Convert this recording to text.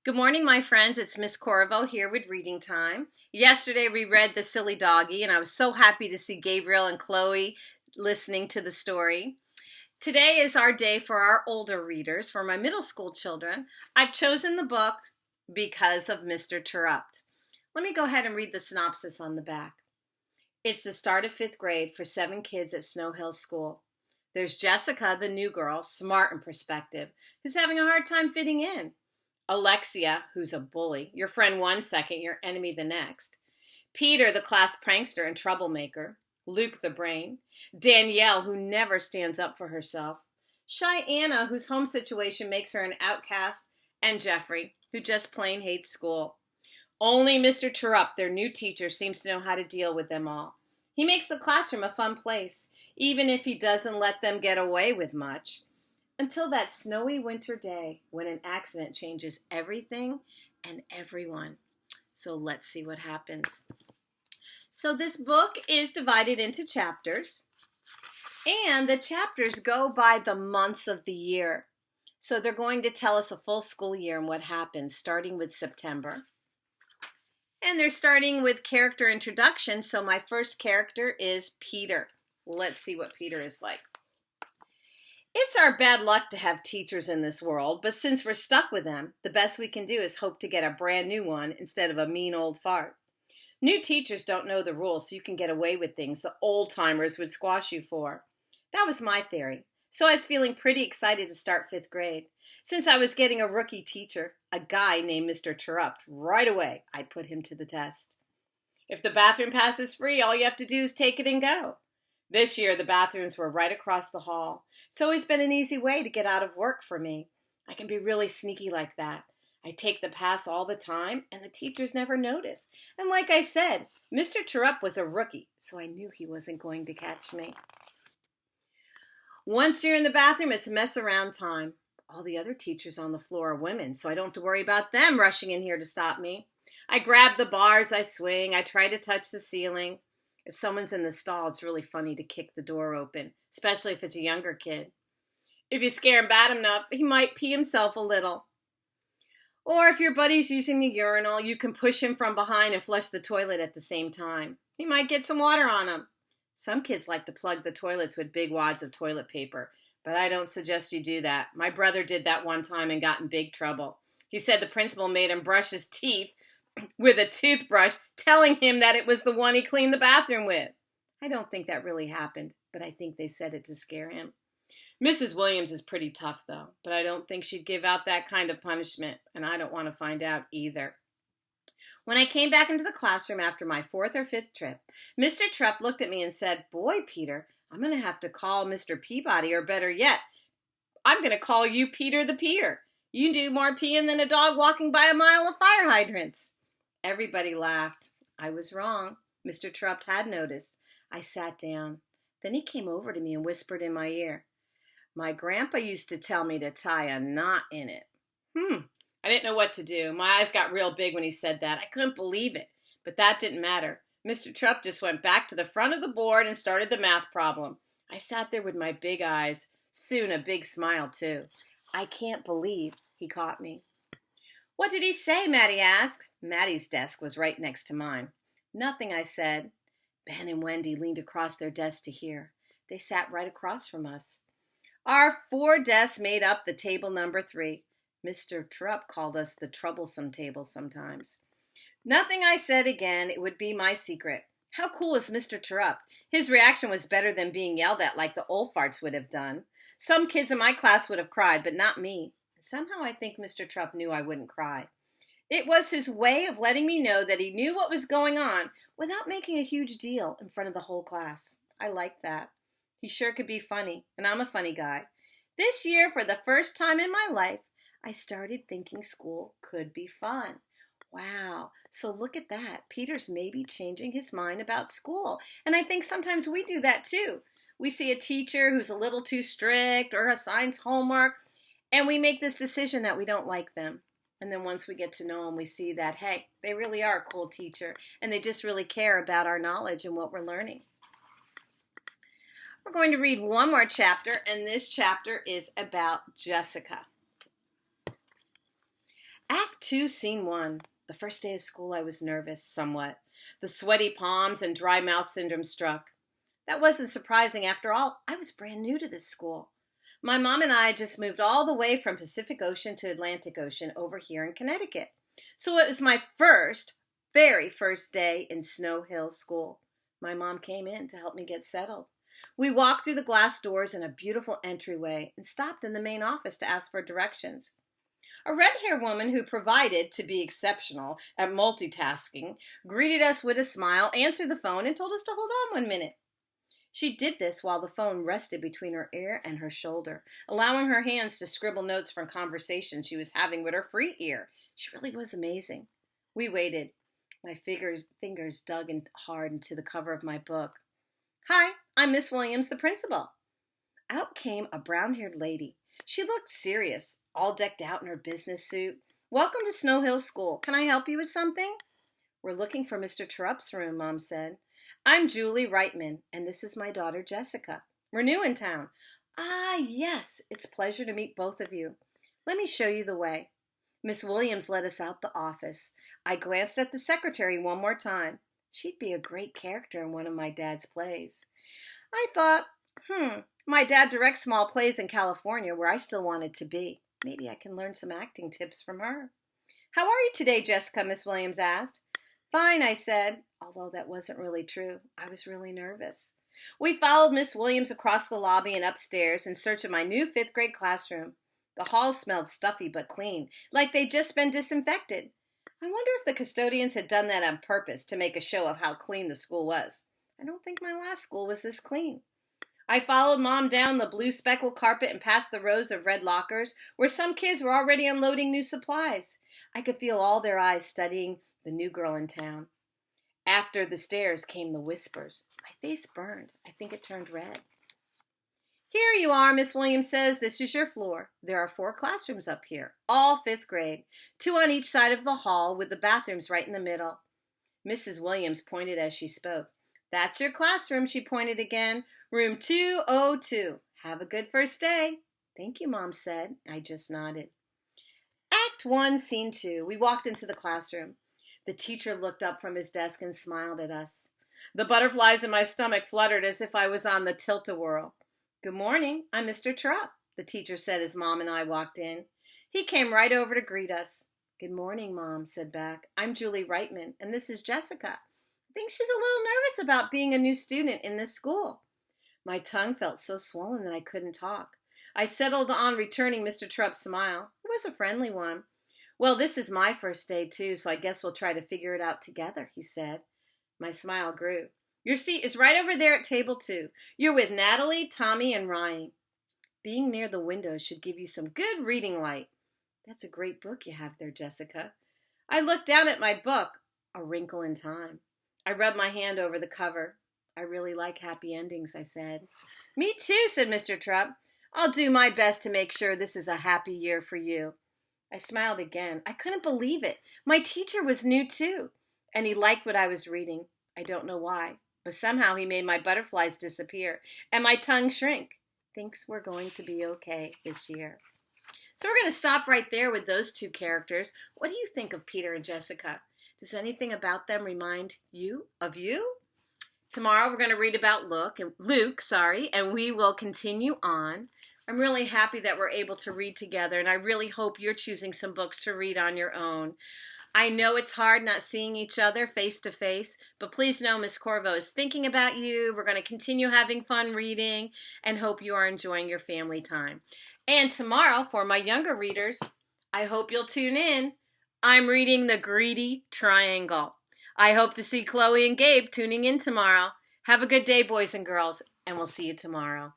Good morning, my friends. It's Miss Corvo here with Reading Time. Yesterday we read The Silly Doggy, and I was so happy to see Gabriel and Chloe listening to the story. Today is our day for our older readers, for my middle school children. I've chosen the book because of Mr. Terrupt. Let me go ahead and read the synopsis on the back. It's the start of 5th grade for 7 kids at Snow Hill School. There's Jessica, the new girl, smart and perspective, who's having a hard time fitting in. Alexia, who's a bully, your friend one second, your enemy the next. Peter, the class prankster and troublemaker. Luke, the brain. Danielle, who never stands up for herself. Shy Anna, whose home situation makes her an outcast. And Jeffrey, who just plain hates school. Only Mr. Terrupt, their new teacher, seems to know how to deal with them all. He makes the classroom a fun place, even if he doesn't let them get away with much. Until that snowy winter day when an accident changes everything and everyone. So let's see what happens. So this book is divided into chapters, and the chapters go by the months of the year. So they're going to tell us a full school year and what happens, starting with September. And they're starting with character introduction, so my first character is Peter. Let's see what Peter is like. It's our bad luck to have teachers in this world, but since we're stuck with them, the best we can do is hope to get a brand new one instead of a mean old fart. New teachers don't know the rules, so you can get away with things the old-timers would squash you for. That was my theory, so I was feeling pretty excited to start 5th grade. Since I was getting a rookie teacher, a guy named Mr. Terrupt, right away I put him to the test. If the bathroom pass is free, all you have to do is take it and go. This year, the bathrooms were right across the hall. It's always been an easy way to get out of work for me. I can be really sneaky like that. I take the pass all the time, and the teachers never notice. And like I said, Mr. Terrupt was a rookie, so I knew he wasn't going to catch me. Once you're in the bathroom, it's mess around time. All the other teachers on the floor are women, so I don't have to worry about them rushing in here to stop me. I grab the bars, I swing, I try to touch the ceiling. If someone's in the stall, it's really funny to kick the door open, especially if it's a younger kid. If you scare him bad enough, he might pee himself a little. Or if your buddy's using the urinal, you can push him from behind and flush the toilet at the same time. He might get some water on him. Some kids like to plug the toilets with big wads of toilet paper, but I don't suggest you do that. My brother did that one time and got in big trouble. He said the principal made him brush his teeth with a toothbrush, telling him that it was the one he cleaned the bathroom with. I don't think that really happened, but I think they said it to scare him. Mrs. Williams is pretty tough, though, but I don't think she'd give out that kind of punishment, and I don't want to find out either. When I came back into the classroom after my 4th or 5th trip, Mr. Terrupt looked at me and said, "Boy, Peter, I'm going to have to call Mr. Peabody, or better yet, I'm going to call you Peter the Peer. You do more peeing than a dog walking by a mile of fire hydrants." Everybody laughed. I was wrong. Mr. Terrupt had noticed. I sat down. Then he came over to me and whispered in my ear, "My grandpa used to tell me to tie a knot in it." I didn't know what to do. My eyes got real big when he said that. I couldn't believe it. But that didn't matter. Mr. Terrupt just went back to the front of the board and started the math problem. I sat there with my big eyes. Soon a big smile, too. I can't believe he caught me. "What did he say?" Maddie asked. Maddie's desk was right next to mine. "Nothing," I said. Ben and Wendy leaned across their desk to hear. They sat right across from us. Our 4 desks made up the table number 3. Mr. Terrupt called us the troublesome table sometimes. Nothing, I said again. It would be my secret. How cool was Mr. Terrupt? His reaction was better than being yelled at like the old farts would have done. Some kids in my class would have cried, but not me. Somehow I think Mr. Terrupt knew I wouldn't cry. It was his way of letting me know that he knew what was going on without making a huge deal in front of the whole class. I liked that. He sure could be funny, and I'm a funny guy. This year, for the first time in my life, I started thinking school could be fun. Wow, so look at that. Peter's maybe changing his mind about school, and I think sometimes we do that too. We see a teacher who's a little too strict or assigns homework, and we make this decision that we don't like them. And then once we get to know them, we see that, hey, they really are a cool teacher, and they just really care about our knowledge and what we're learning. We're going to read one more chapter, and this chapter is about Jessica. Act Act 2, Scene 1. The first day of school, I was nervous, somewhat. The sweaty palms and dry mouth syndrome struck. That wasn't surprising. After all, I was brand new to this school. My mom and I just moved all the way from Pacific Ocean to Atlantic Ocean over here in Connecticut. So it was my very first day in Snow Hill School. My mom came in to help me get settled. We walked through the glass doors in a beautiful entryway and stopped in the main office to ask for directions. A red-haired woman who provided to be exceptional at multitasking greeted us with a smile, answered the phone, and told us to hold on 1 minute. She did this while the phone rested between her ear and her shoulder, allowing her hands to scribble notes from conversations she was having with her free ear. She really was amazing. We waited. My fingers dug in hard into the cover of my book. "Hi, I'm Miss Williams, the principal." Out came a brown-haired lady. She looked serious, all decked out in her business suit. "Welcome to Snow Hill School. Can I help you with something?" "We're looking for Mr. Terrupt's room," Mom said. "I'm Julie Reitman, and this is my daughter, Jessica. We're new in town." "Ah, yes, it's a pleasure to meet both of you. Let me show you the way." Miss Williams led us out the office. I glanced at the secretary one more time. She'd be a great character in one of my dad's plays. I thought, my dad directs small plays in California where I still wanted to be. Maybe I can learn some acting tips from her. "How are you today, Jessica?" Miss Williams asked. "Fine," I said, although that wasn't really true. I was really nervous. We followed Miss Williams across the lobby and upstairs in search of my new 5th grade classroom. The halls smelled stuffy but clean, like they'd just been disinfected. I wonder if the custodians had done that on purpose to make a show of how clean the school was. I don't think my last school was this clean. I followed Mom down the blue speckled carpet and past the rows of red lockers where some kids were already unloading new supplies. I could feel all their eyes studying the new girl in town. After the stairs came the whispers. My face burned. I think it turned red. "Here you are," Miss Williams says. "This is your floor. There are 4 classrooms up here, all 5th grade, 2 on each side of the hall with the bathrooms right in the middle." Mrs. Williams pointed as she spoke. "That's your classroom," she pointed again. "Room 202. Have a good first day." "Thank you," Mom said. I just nodded. Act 1, Scene 2. We walked into the classroom. The teacher looked up from his desk and smiled at us. The butterflies in my stomach fluttered as if I was on the tilt-a-whirl. "Good morning. I'm Mr. Terrupt," the teacher said as Mom and I walked in. He came right over to greet us. "Good morning," Mom said back. "I'm Julie Reitman, and this is Jessica. I think she's a little nervous about being a new student in this school." My tongue felt so swollen that I couldn't talk. I settled on returning Mr. Terrupt's smile. It was a friendly one. "Well, this is my first day, too, so I guess we'll try to figure it out together," he said. My smile grew. "Your seat is right over there at table 2. You're with Natalie, Tommy, and Ryan. Being near the window should give you some good reading light." "That's a great book you have there, Jessica." I looked down at my book, A Wrinkle in Time. I rubbed my hand over the cover. "I really like happy endings," I said. "Me too," said Mr. Terrupt. "I'll do my best to make sure this is a happy year for you." I smiled again. I couldn't believe it. My teacher was new too, and he liked what I was reading. I don't know why, but somehow he made my butterflies disappear and my tongue shrink. Thinks we're going to be okay this year. So we're going to stop right there with those 2 characters. What do you think of Peter and Jessica? Does anything about them remind you of you? Tomorrow we're going to read about Luke, and we will continue on. I'm really happy that we're able to read together, and I really hope you're choosing some books to read on your own. I know it's hard not seeing each other face to face, but please know Miss Corvo is thinking about you. We're going to continue having fun reading and hope you are enjoying your family time. And tomorrow, for my younger readers, I hope you'll tune in. I'm reading The Greedy Triangle. I hope to see Chloe and Gabe tuning in tomorrow. Have a good day, boys and girls, and we'll see you tomorrow.